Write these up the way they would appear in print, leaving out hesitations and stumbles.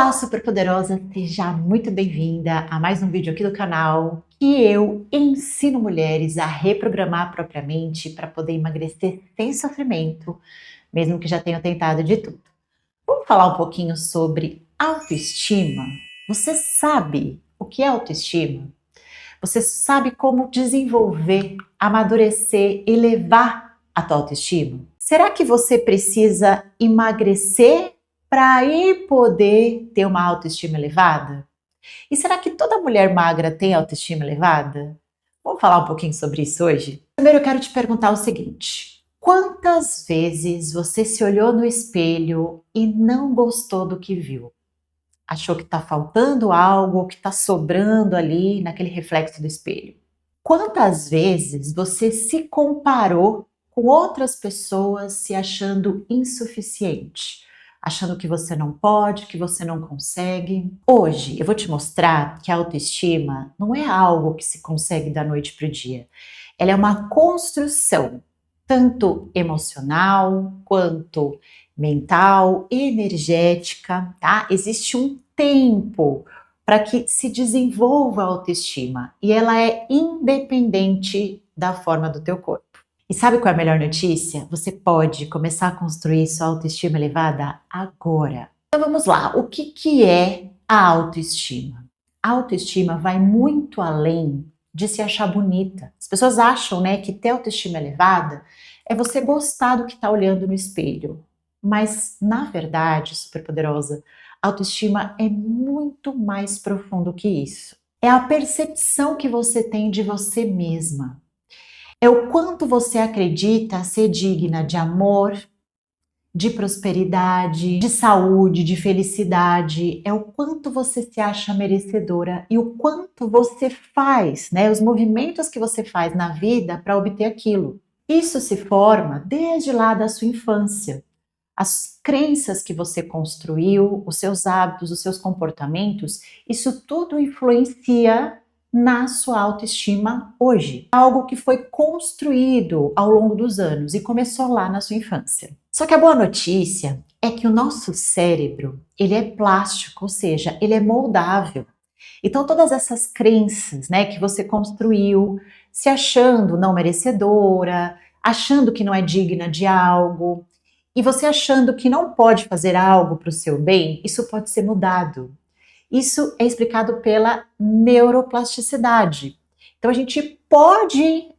Olá, superpoderosa! Seja muito bem-vinda a mais um vídeo aqui do canal que eu ensino mulheres a reprogramar propriamente para poder emagrecer sem sofrimento, mesmo que já tenham tentado de tudo. Vamos falar um pouquinho sobre autoestima? Você sabe o que é autoestima? Você sabe como desenvolver, amadurecer, elevar a tua autoestima? Será que você precisa emagrecer para aí poder ter uma autoestima elevada? E será que toda mulher magra tem autoestima elevada? Vamos falar um pouquinho sobre isso hoje? Primeiro eu quero te perguntar o seguinte: quantas vezes você se olhou no espelho e não gostou do que viu? Achou que está faltando algo, ou que está sobrando ali naquele reflexo do espelho? Quantas vezes você se comparou com outras pessoas se achando insuficiente? Achando que você não pode, que você não consegue? Hoje eu vou te mostrar que a autoestima não é algo que se consegue da noite para o dia. Ela é uma construção, tanto emocional quanto mental, energética, tá? Existe um tempo para que se desenvolva a autoestima e ela é independente da forma do teu corpo. E sabe qual é a melhor notícia? Você pode começar a construir sua autoestima elevada agora. Então vamos lá, o que é a autoestima? A autoestima vai muito além de se achar bonita. As pessoas acham, né, que ter autoestima elevada é você gostar do que está olhando no espelho. Mas, na verdade, superpoderosa, autoestima é muito mais profundo que isso. É a percepção que você tem de você mesma. É o quanto você acredita ser digna de amor, de prosperidade, de saúde, de felicidade. É o quanto você se acha merecedora e o quanto você faz, né? Os movimentos que você faz na vida para obter aquilo. Isso se forma desde lá da sua infância. As crenças que você construiu, os seus hábitos, os seus comportamentos, isso tudo influencia na sua autoestima hoje. Algo que foi construído ao longo dos anos e começou lá na sua infância. Só que a boa notícia é que o nosso cérebro, ele é plástico, ou seja, ele é moldável. Então todas essas crenças, né, que você construiu, se achando não merecedora, achando que não é digna de algo, e você achando que não pode fazer algo para o seu bem, isso pode ser mudado. Isso é explicado pela neuroplasticidade. Então a gente pode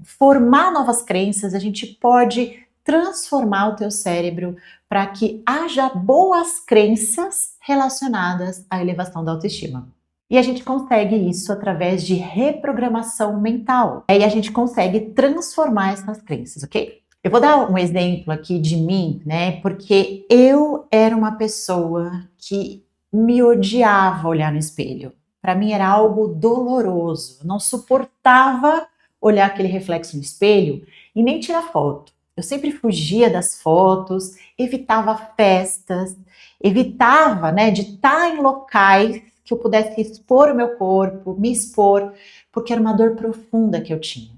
formar novas crenças, a gente pode transformar o teu cérebro para que haja boas crenças relacionadas à elevação da autoestima. E a gente consegue isso através de reprogramação mental. E a gente consegue transformar essas crenças, ok? Eu vou dar um exemplo aqui de mim, né? Porque eu era uma pessoa que me odiava olhar no espelho. Para mim era algo doloroso. Eu não suportava olhar aquele reflexo no espelho e nem tirar foto. Eu sempre fugia das fotos, evitava festas, evitava, né, de estar em locais que eu pudesse expor o meu corpo, me expor, porque era uma dor profunda que eu tinha.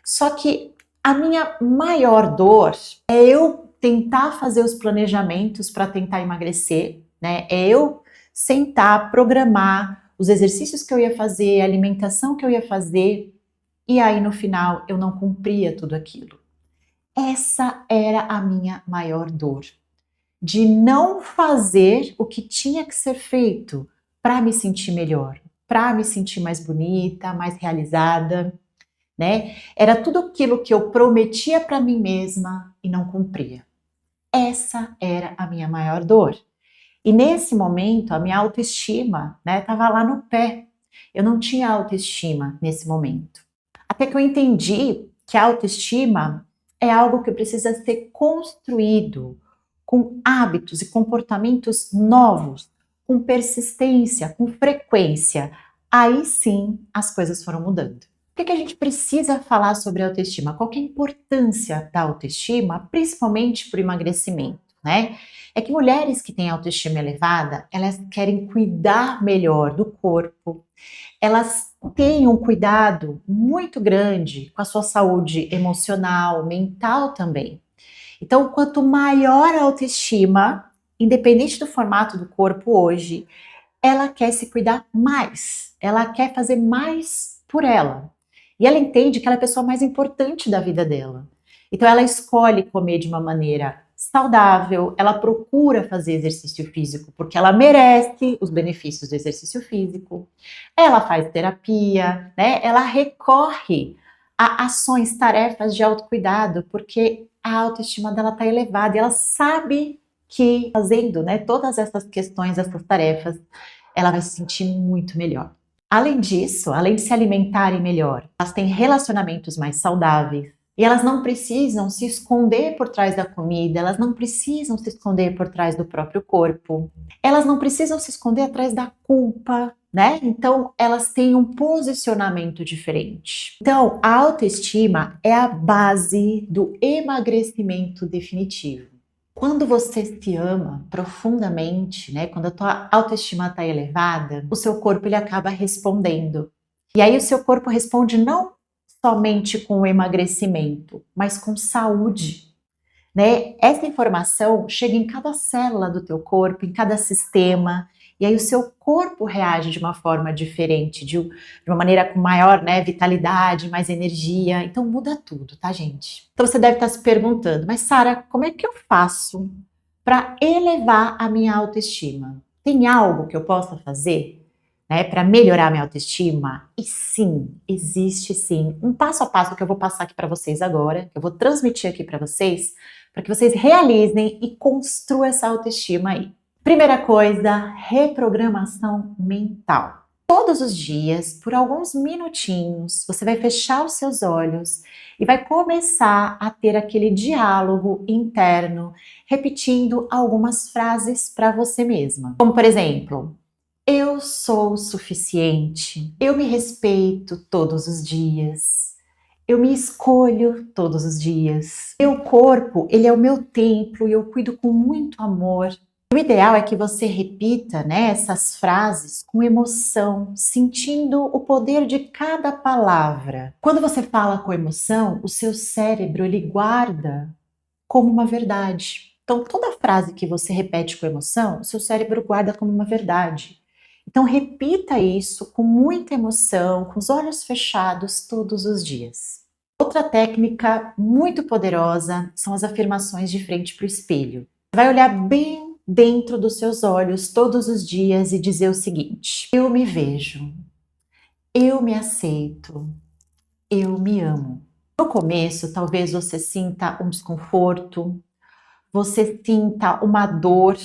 Só que a minha maior dor é eu tentar fazer os planejamentos para tentar emagrecer, né? É eu sentar, programar os exercícios que eu ia fazer, a alimentação que eu ia fazer, e aí no final eu não cumpria tudo aquilo. Essa era a minha maior dor, de não fazer o que tinha que ser feito para me sentir melhor, para me sentir mais bonita, mais realizada, né? Era tudo aquilo que eu prometia para mim mesma e não cumpria. Essa era a minha maior dor. E nesse momento, a minha autoestima, né, estava lá no pé. Eu não tinha autoestima nesse momento. Até que eu entendi que a autoestima é algo que precisa ser construído com hábitos e comportamentos novos, com persistência, com frequência. Aí sim as coisas foram mudando. Por que a gente precisa falar sobre autoestima? Qual que é a importância da autoestima, principalmente para o emagrecimento, né? É que mulheres que têm autoestima elevada, elas querem cuidar melhor do corpo, elas têm um cuidado muito grande com a sua saúde emocional, mental também. Então, quanto maior a autoestima, independente do formato do corpo hoje, ela quer se cuidar mais, ela quer fazer mais por ela. E ela entende que ela é a pessoa mais importante da vida dela. Então ela escolhe comer de uma maneira saudável, ela procura fazer exercício físico porque ela merece os benefícios do exercício físico. Ela faz terapia, né? Ela recorre a ações, tarefas de autocuidado, porque a autoestima dela está elevada e ela sabe que fazendo, né, todas essas questões, essas tarefas, ela vai se sentir muito melhor. Além disso, além de se alimentarem melhor, elas têm relacionamentos mais saudáveis e elas não precisam se esconder por trás da comida, elas não precisam se esconder por trás do próprio corpo, elas não precisam se esconder atrás da culpa, né? Então, elas têm um posicionamento diferente. Então, a autoestima é a base do emagrecimento definitivo. Quando você se ama profundamente, né, quando a tua autoestima está elevada, o seu corpo ele acaba respondendo. E aí o seu corpo responde não somente com o emagrecimento, mas com saúde, né? Essa informação chega em cada célula do teu corpo, em cada sistema, e aí o seu corpo reage de uma forma diferente, de uma maneira com maior, né, vitalidade, mais energia. Então muda tudo, tá, gente? Então você deve estar se perguntando, mas Sara, como é que eu faço para elevar a minha autoestima? Tem algo que eu possa fazer, né, para melhorar minha autoestima? E sim, existe sim um passo a passo que eu vou passar aqui para vocês agora, que eu vou transmitir aqui para vocês realizem e construam essa autoestima aí. Primeira coisa, reprogramação mental. Todos os dias, por alguns minutinhos, você vai fechar os seus olhos e vai começar a ter aquele diálogo interno, repetindo algumas frases para você mesma. Como, por exemplo, eu sou o suficiente, eu me respeito todos os dias, eu me escolho todos os dias. Meu corpo, ele é o meu templo e eu cuido com muito amor. O ideal é que você repita, né, essas frases com emoção, sentindo o poder de cada palavra. Quando você fala com emoção, o seu cérebro ele guarda como uma verdade. Então, toda frase que você repete com emoção, o seu cérebro guarda como uma verdade. Então, repita isso com muita emoção, com os olhos fechados todos os dias. Outra técnica muito poderosa são as afirmações de frente para o espelho. Você vai olhar bem dentro dos seus olhos todos os dias e dizer o seguinte: eu me vejo, eu me aceito, eu me amo. No começo, talvez você sinta um desconforto, você sinta uma dor,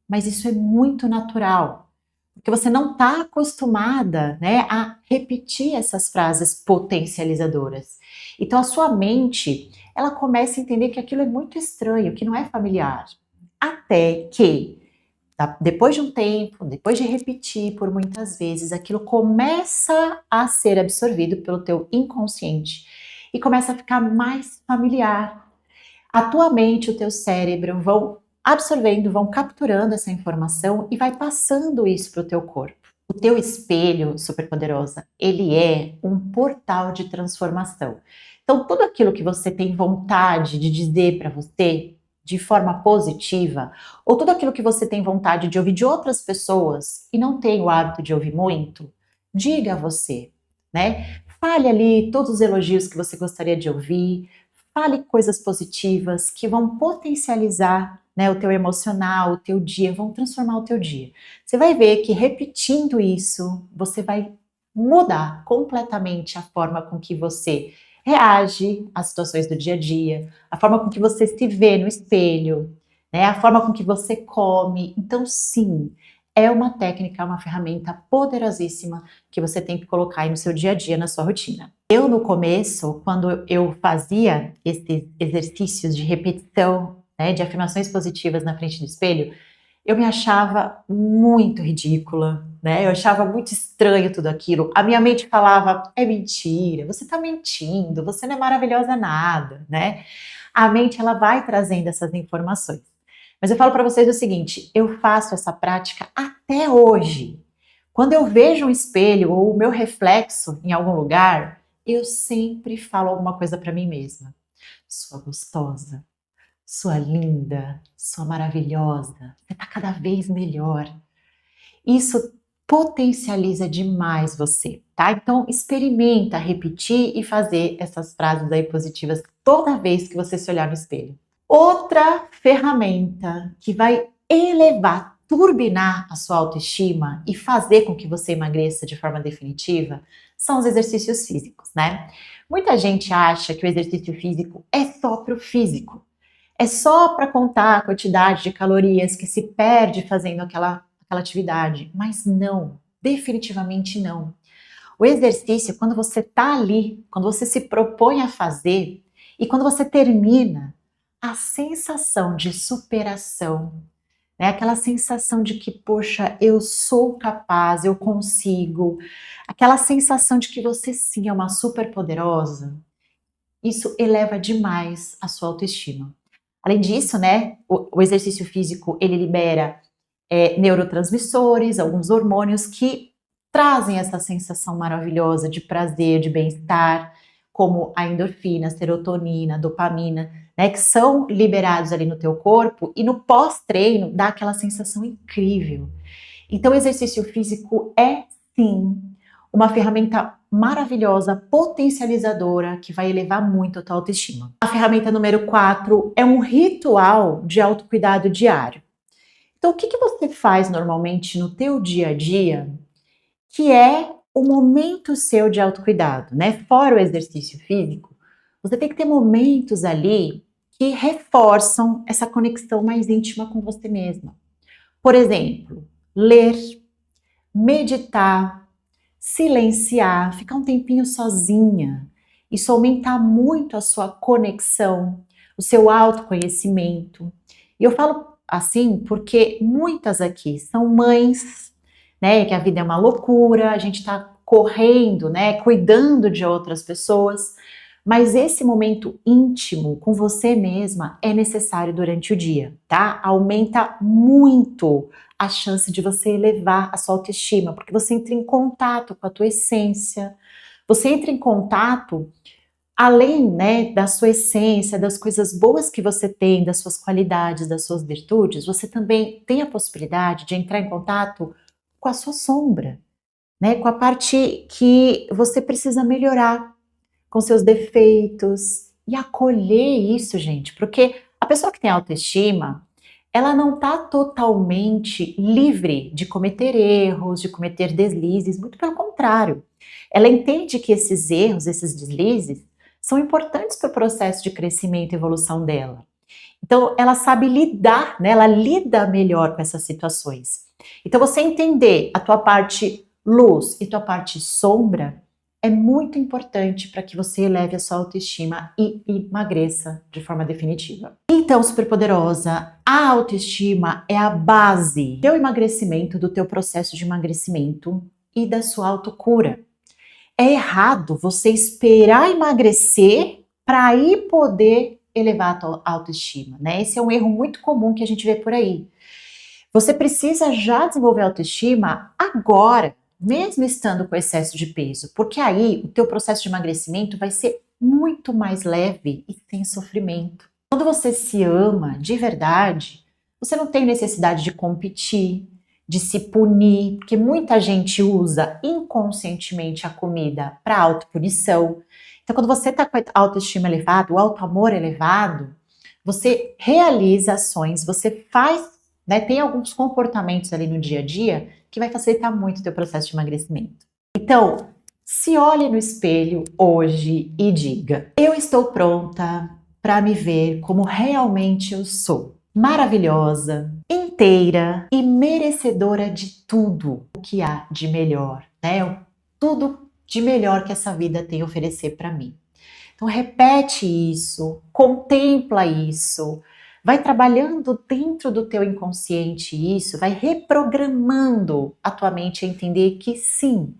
mas isso é muito natural, porque você não está acostumada, né, a repetir essas frases potencializadoras. Então a sua mente, ela começa a entender que aquilo é muito estranho, que não é familiar. Até que, depois de um tempo, depois de repetir por muitas vezes, aquilo começa a ser absorvido pelo teu inconsciente e começa a ficar mais familiar. A tua mente, o teu cérebro vão absorvendo, vão capturando essa informação e vai passando isso para o teu corpo. O teu espelho, superpoderosa, ele é um portal de transformação. Então, tudo aquilo que você tem vontade de dizer para você de forma positiva, ou tudo aquilo que você tem vontade de ouvir de outras pessoas e não tem o hábito de ouvir muito, diga a você, né? Fale ali todos os elogios que você gostaria de ouvir, fale coisas positivas que vão potencializar, né, o teu emocional, o teu dia, vão transformar o teu dia. Você vai ver que repetindo isso, você vai mudar completamente a forma com que você reage às situações do dia a dia, a forma com que você se vê no espelho, né, a forma com que você come. Então, sim, é uma técnica, é uma ferramenta poderosíssima que você tem que colocar aí no seu dia a dia, na sua rotina. Eu, no começo, quando eu fazia esses exercícios de repetição, né, de afirmações positivas na frente do espelho, eu me achava muito ridícula, né? Eu achava muito estranho tudo aquilo. A minha mente falava, é mentira, você tá mentindo, você não é maravilhosa nada, né? A mente, ela vai trazendo essas informações. Mas eu falo para vocês o seguinte, eu faço essa prática até hoje. Quando eu vejo um espelho ou o meu reflexo em algum lugar, eu sempre falo alguma coisa para mim mesma. Sua gostosa, sua linda, sua maravilhosa, você está cada vez melhor. Isso potencializa demais você, tá? Então experimenta repetir e fazer essas frases aí positivas toda vez que você se olhar no espelho. Outra ferramenta que vai elevar, turbinar a sua autoestima e fazer com que você emagreça de forma definitiva são os exercícios físicos, né? Muita gente acha que o exercício físico é só para o físico, é só para contar a quantidade de calorias que se perde fazendo aquela atividade, mas não, definitivamente não. O exercício, quando você está ali, quando você se propõe a fazer e quando você termina, a sensação de superação, né? Aquela sensação de que, poxa, eu sou capaz, eu consigo, aquela sensação de que você sim é uma super poderosa, isso eleva demais a sua autoestima. Além disso, né, o exercício físico, ele libera neurotransmissores, alguns hormônios que trazem essa sensação maravilhosa de prazer, de bem-estar, como a endorfina, a serotonina, a dopamina, né, que são liberados ali no teu corpo e no pós-treino dá aquela sensação incrível. Então o exercício físico é sim uma ferramenta maravilhosa, potencializadora, que vai elevar muito a tua autoestima. A ferramenta número 4 é um ritual de autocuidado diário. Então, o que você faz normalmente no teu dia a dia que é o momento seu de autocuidado, né? Fora o exercício físico, você tem que ter momentos ali que reforçam essa conexão mais íntima com você mesma. Por exemplo, ler, meditar, silenciar, ficar um tempinho sozinha. Isso aumenta muito a sua conexão, o seu autoconhecimento. E eu falo assim porque muitas aqui são mães, né, que a vida é uma loucura, a gente está correndo, né, cuidando de outras pessoas, mas esse momento íntimo com você mesma é necessário durante o dia, tá? Aumenta muito a chance de você elevar a sua autoestima, porque você entra em contato com a tua essência, você entra em contato além, né, da sua essência, das coisas boas que você tem, das suas qualidades, das suas virtudes, você também tem a possibilidade de entrar em contato com a sua sombra, né, com a parte que você precisa melhorar, com seus defeitos e acolher isso, gente, porque a pessoa que tem autoestima, ela não está totalmente livre de cometer erros, de cometer deslizes, muito pelo contrário. Ela entende que esses erros, esses deslizes, são importantes para o processo de crescimento e evolução dela. Então, ela sabe lidar, né? Ela lida melhor com essas situações. Então, você entender a tua parte luz e tua parte sombra é muito importante para que você eleve a sua autoestima e emagreça de forma definitiva. Então, superpoderosa, a autoestima é a base do teu emagrecimento, do teu processo de emagrecimento e da sua autocura. É errado você esperar emagrecer para aí poder elevar a tua autoestima, né? Esse é um erro muito comum que a gente vê por aí. Você precisa já desenvolver autoestima agora, mesmo estando com excesso de peso, porque aí o teu processo de emagrecimento vai ser muito mais leve e sem sofrimento. Quando você se ama de verdade, você não tem necessidade de competir, de se punir, porque muita gente usa inconscientemente a comida para autopunição. Então, quando você está com a autoestima elevada, o autoamor elevado, você realiza ações, você faz, né, tem alguns comportamentos ali no dia a dia que vai facilitar muito o teu processo de emagrecimento. Então, se olhe no espelho hoje e diga: eu estou pronta para me ver como realmente eu sou. Maravilhosa, inteira e merecedora de tudo o que há de melhor, né? Tudo de melhor que essa vida tem a oferecer para mim. Então repete isso, contempla isso, vai trabalhando dentro do teu inconsciente isso, vai reprogramando a tua mente a entender que sim,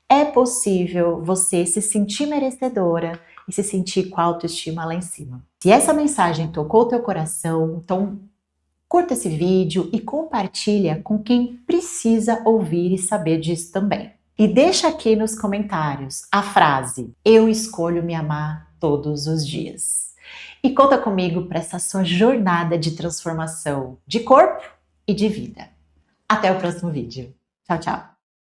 é possível você se sentir merecedora e se sentir com a autoestima lá em cima. Se essa mensagem tocou o teu coração, então curta esse vídeo e compartilha com quem precisa ouvir e saber disso também. E deixa aqui nos comentários a frase: eu escolho me amar todos os dias. E conta comigo para essa sua jornada de transformação de corpo e de vida. Até o próximo vídeo. Tchau, tchau.